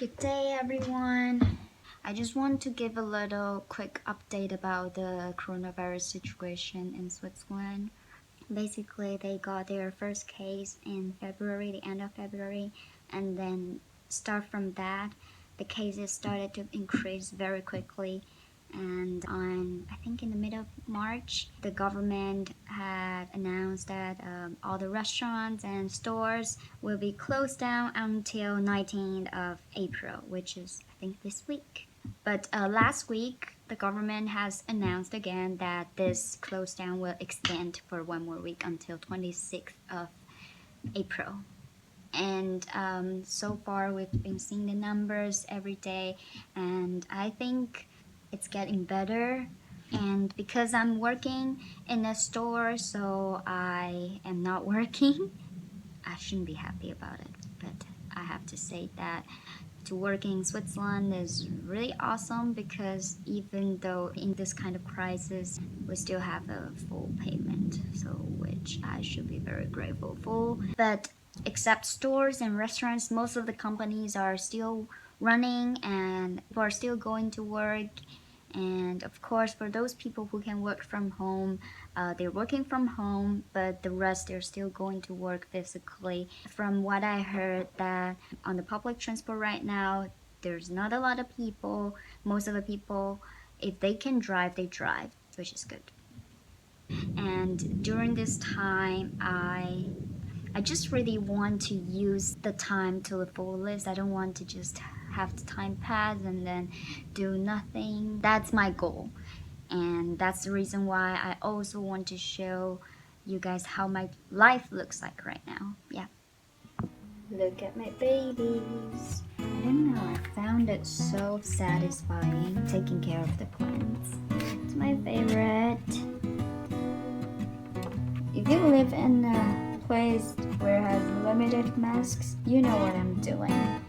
Good day, everyone. I just want to give a little quick update about the coronavirus situation in Switzerland. Basically, they got their first case in February, the end of February, and then start from that, the cases started to increase very quickly. And I think in the middle of March, the government had announced that all the restaurants and stores will be closed down until 19th of April, which is, I think, this week. But last week, the government has announced again that this close down will extend for one more week until 26th of April. And so far, we've been seeing the numbers every day, and I think it's getting better. And because I'm working in a store, so I am not working, I shouldn't be happy about it. But I have to say that to work in Switzerland is really awesome, because even though in this kind of crisis, we still have a full payment, so which I should be very grateful for. But except stores and restaurants, most of the companies are still running and people are still going to work. And of course, for those people who can work from home, they're working from home, but the rest, they're still going to work physically. From what I heard, that on the public transport right now, there's not a lot of people. Most of the people, if they can drive, they drive, which is good. And during this time, I just really want to use the time to the fullest. I don't want to just have the time pass and then do nothing. That's my goal. And that's the reason why I also want to show you guys how my life looks like right now. Yeah. Look at my babies. I don't know, I found it so satisfying taking care of the plants. It's my favorite. If you live in a place where it has limited masks, you know what I'm doing.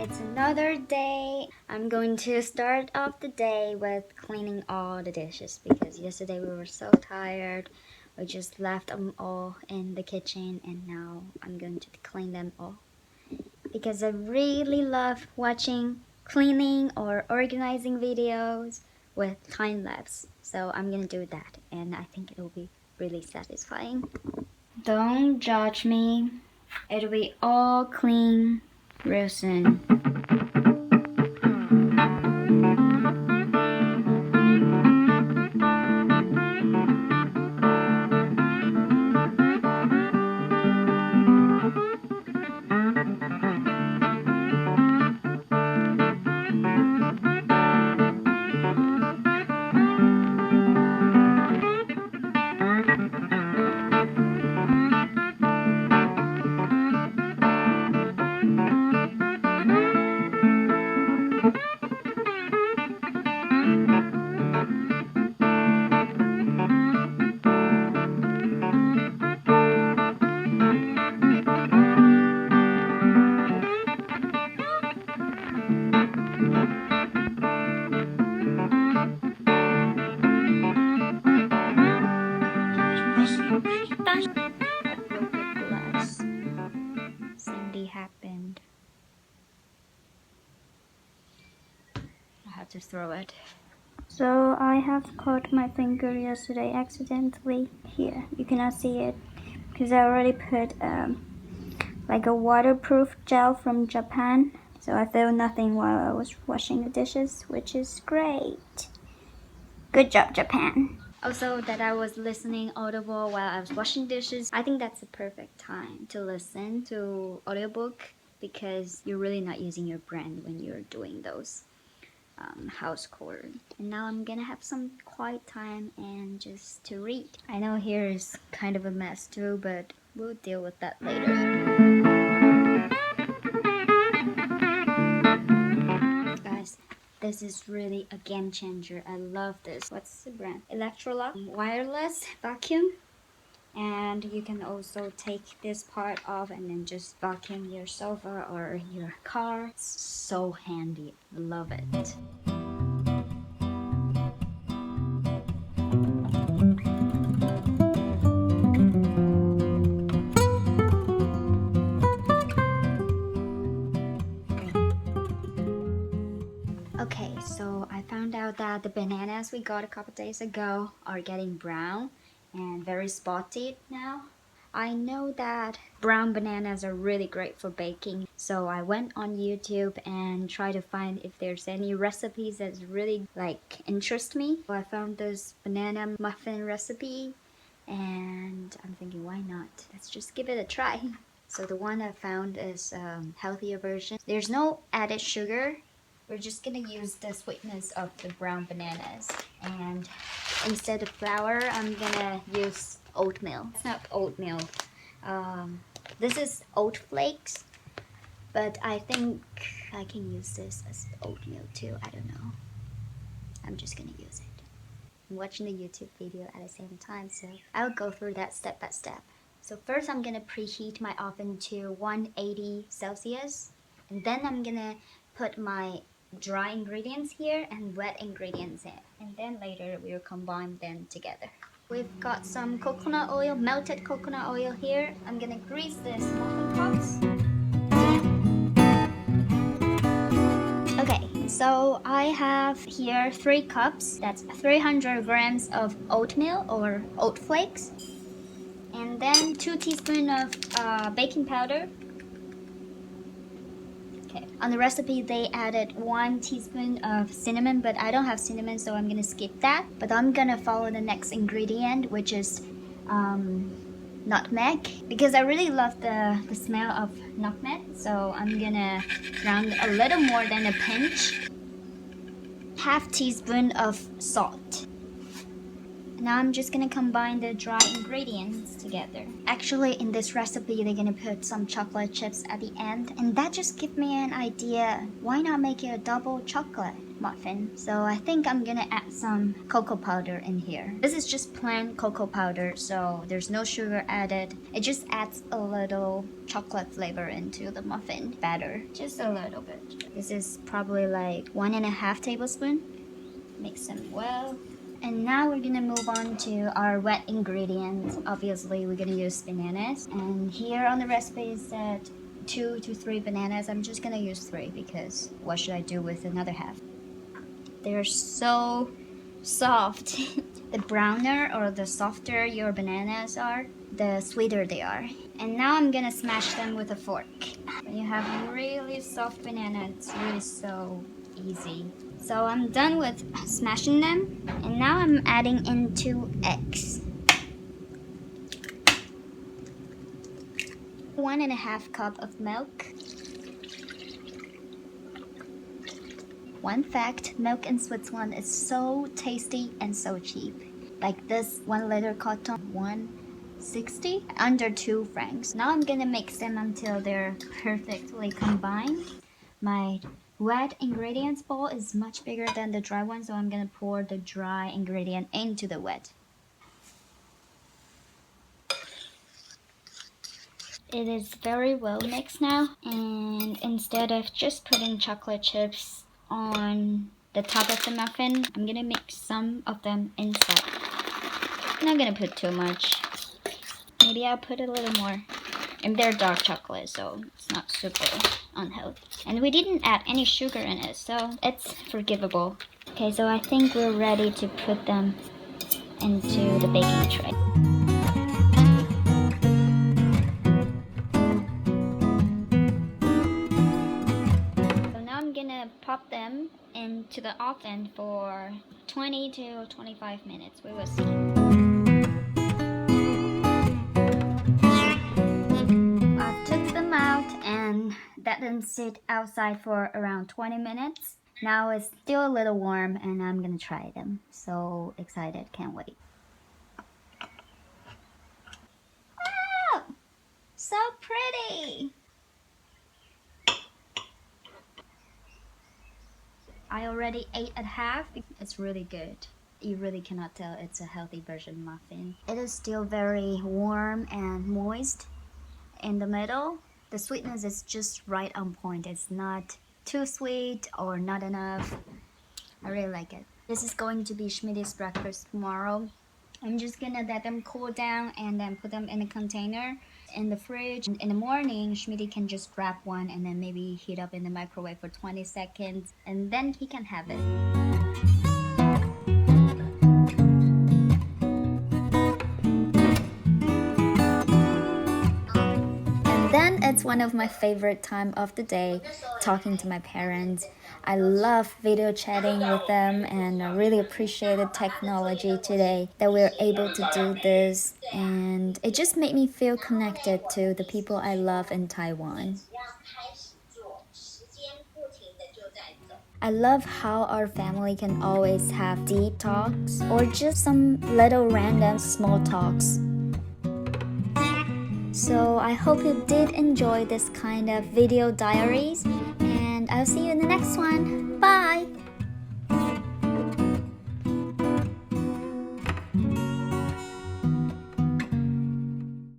It's another day. I'm going to start off the day with cleaning all the dishes, because yesterday we were so tired. We just left them all in the kitchen, and now I'm going to clean them all, because I really love watching cleaning or organizing videos with time lapse. So I'm gonna do that, and I think it'll be really satisfying. Don't judge me. It'll be all clean real soon. Happened. I had to throw it. So I have cut my finger yesterday accidentally. Here, you cannot see it because I already put like a waterproof gel from Japan. So I felt nothing while I was washing the dishes, which is great. Good job, Japan. Also, that I was listening audible while I was washing dishes. I think that's the perfect time to listen to audiobook, because you're really not using your brain when you're doing those house chores. And now I'm gonna have some quiet time and just to read. I know here is kind of a mess too, but we'll deal with that later. Guys, this is really a game changer. I love this. What's the brand? Electrolux wireless vacuum. And you can also take this part off and then just vacuum your sofa or your car. It's so handy. Love it. the bananas we got a couple days ago are getting brown and very spotted now. I know that brown bananas are really great for baking, so I went on YouTube and tried to find if there's any recipes that really interest me. So I found this banana muffin recipe and I'm thinking, why not? Let's just give it a try. So the one I found is healthier version. There's no added sugar. We're just gonna use the sweetness of the brown bananas, and instead of flour I'm gonna use oatmeal. It's not oatmeal, this is oat flakes, but I think I can use this as oatmeal too. I don't know, I'm just gonna use it. I'm watching the YouTube video at the same time, so I'll go through that step by step. So first I'm gonna preheat my oven to 180 Celsius, and then I'm gonna put my dry ingredients here and wet ingredients in, and then later we'll combine them together. We've got some coconut oil, melted coconut oil here. I'm gonna grease this muffin pots. Okay, so I have here 3 cups. That's 300 grams of oatmeal or oat flakes, and then 2 teaspoons of baking powder. Okay. On the recipe they added 1 teaspoon of cinnamon, but I don't have cinnamon, so I'm gonna skip that. But I'm gonna follow the next ingredient, which is nutmeg, because I really love the smell of nutmeg. So I'm gonna ground a little more than a pinch. Half teaspoon of salt. Now I'm just gonna combine the dry ingredients together. Actually, in this recipe, they're gonna put some chocolate chips at the end, and that just gave me an idea. Why not make it a double chocolate muffin? So I think I'm gonna add some cocoa powder in here. This is just plain cocoa powder, so there's no sugar added. It just adds a little chocolate flavor into the muffin batter, just a little bit. This is probably like 1.5 tablespoons. Mix them well. And now we're gonna move on to our wet ingredients. Obviously, we're gonna use bananas. And here on the recipe it said 2 to 3 bananas. I'm just gonna use 3 because what should I do with another half? They're so soft. The browner or the softer your bananas are, the sweeter they are. And now I'm gonna smash them with a fork. When you have really soft banana, it's really so easy. So I'm done with smashing them, and now I'm adding in 2 eggs. 1.5 cup of milk. 1 fact, milk in Switzerland is so tasty and so cheap. Like this 1 liter carton, 1.60, under 2 francs. Now I'm gonna mix them until they're perfectly combined. My wet ingredients bowl is much bigger than the dry one, so I'm gonna pour the dry ingredient into the wet. It is very well mixed now, and instead of just putting chocolate chips on the top of the muffin, I'm gonna mix some of them inside. I'm not gonna put too much. Maybe I'll put a little more. And they're dark chocolate, so it's not super unhealthy. And we didn't add any sugar in it, so it's forgivable. Okay, so I think we're ready to put them into the baking tray. So now I'm gonna pop them into the oven for 20 to 25 minutes. We will see. Let them sit outside for around 20 minutes. Now it's still a little warm and I'm gonna try them. So excited, can't wait. Oh, so pretty! I already ate at half. It's really good. You really cannot tell it's a healthy version muffin. It is still very warm and moist in the middle. The sweetness is just right on point. It's not too sweet or not enough. I really like it. This is going to be Schmitty's breakfast tomorrow. I'm just gonna let them cool down and then put them in a container in the fridge. In the morning, Schmitty can just grab one and then maybe heat up in the microwave for 20 seconds and then he can have it. And then it's one of my favorite time of the day, talking to my parents. I love video chatting with them, and I really appreciated technology today that we're able to do this, and it just made me feel connected to the people I love in Taiwan. I love how our family can always have deep talks or just some little random small talks. So I hope you did enjoy this kind of video diaries, and I'll see you in the next one. Bye!